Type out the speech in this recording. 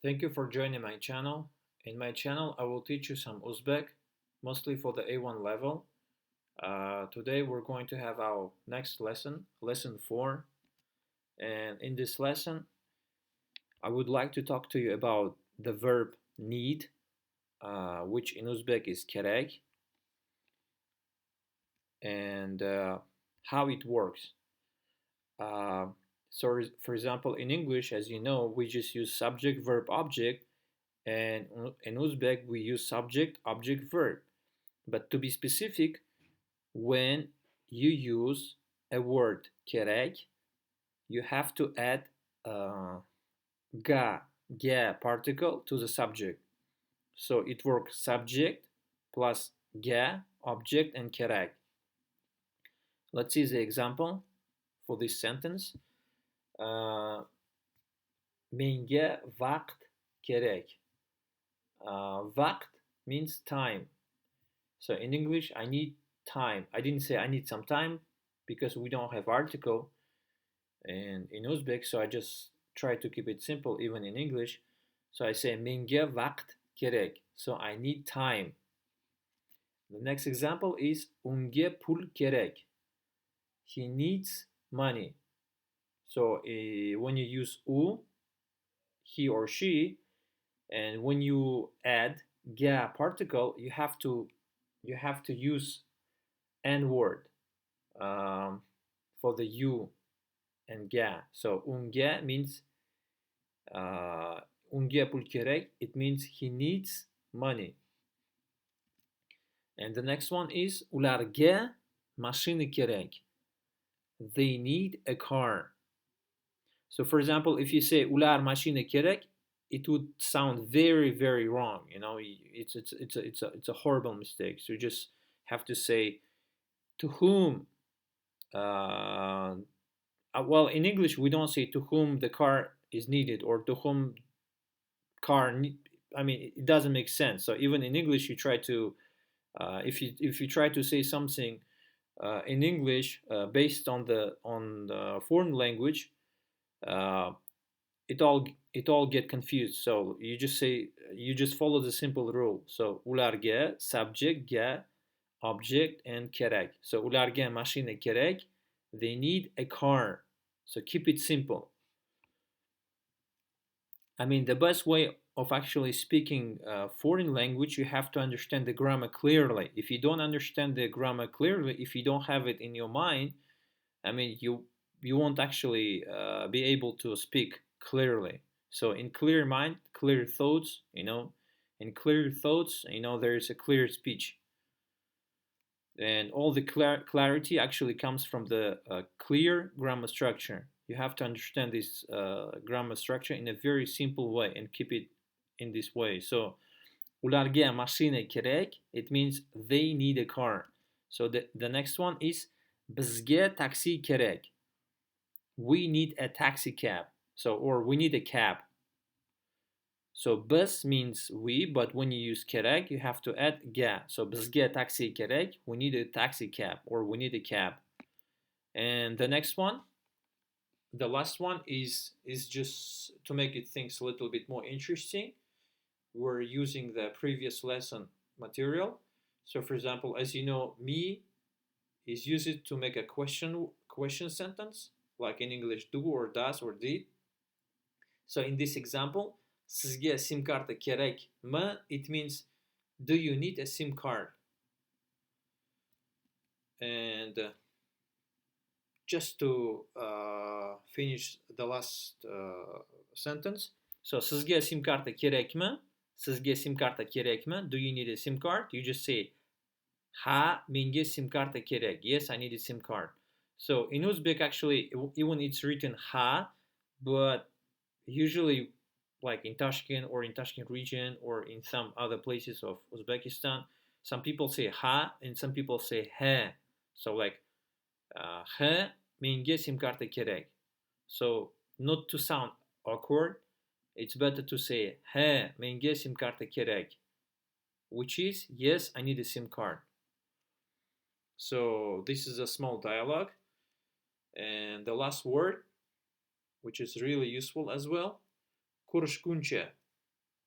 Thank you for joining my channel. In my channel, I will teach you some Uzbek, mostly for the A1 level. Today we're going to have our next lesson, lesson 4. And in this lesson, I would like to talk to you about the verb need, which in Uzbek is kerak, and how it works. Uh, so, for example, in English, as you know, we just use subject, verb, object, and in Uzbek, we use subject, object, verb. But to be specific, when you use a word kerak, you have to add uh, ga, ga particle to the subject. So it works subject plus ga, object, and kerak. Let's see the example for this sentence. Uh, Menga vaqt kerak. Vaqt means time. So in English, I need time. I didn't say I need some time because we don't have article and in Uzbek, so I just try to keep it simple even in English. So I say menga vaqt gerek. So I need time. The next example is unge pul gerek. He needs money. So when you use u, he or she, and when you add ga particle, you have to use n word for the u and ga. So unge means unge pul gerek. It means he needs money. And the next one is ularga mashini gerek. They need a car. So for example, if you say ular mashini gerek, it would sound very, very wrong. You know, it's a horrible mistake. So you just have to say to whom. Well, in English we don't say to whom the car is needed or to whom car. I mean, it doesn't make sense. So even in English, you try to if you try to say something in English based on the foreign language, uh, it all get confused. So you just follow the simple rule. So ularga subject ga object and kerak. So ularga mashine kerak. They need a car. So keep it simple. I mean, the best way of actually speaking foreign language, you have to understand the grammar clearly. If you don't understand the grammar clearly, if you don't have it in your mind, I mean, you won't actually be able to speak clearly. So in clear mind, clear thoughts, in clear thoughts, there is a clear speech, and all the clarity actually comes from the clear grammar structure. You have to understand this grammar structure in a very simple way and keep it in this way. So ularga mashine kerek, it means they need a car. So the next one is bizge taxi kerek. We need a taxi cab. So, or we need a cab. So bus means we, but when you use kerek, you have to add ga. So bizge taxi kerek, we need a taxi cab or we need a cab. And the next one, the last one is just to make it things a little bit more interesting. We're using the previous lesson material. So for example, as you know, me is used to make a question sentence, like in English do or does or did. So in this example, sizge sim kartı gerek mi? It means, do you need a SIM card? And just to finish the last sentence. So sizge SIM kartı gerek mi? Sizge SIM kartı gerek mi? Do you need a SIM card? You just say ha menga SIM kartı gerek. Yes, I need a SIM card. So in Uzbek, actually, even it's written ha, but usually like in Tashkent or in Tashkent region or in some other places of Uzbekistan, some people say ha and some people say he. So like he menga sim kartı gerek. So not to sound awkward, it's better to say he menga sim kartı gerek, which is yes, I need a SIM card. So this is a small dialogue. And the last word, which is really useful as well, kurshkunche.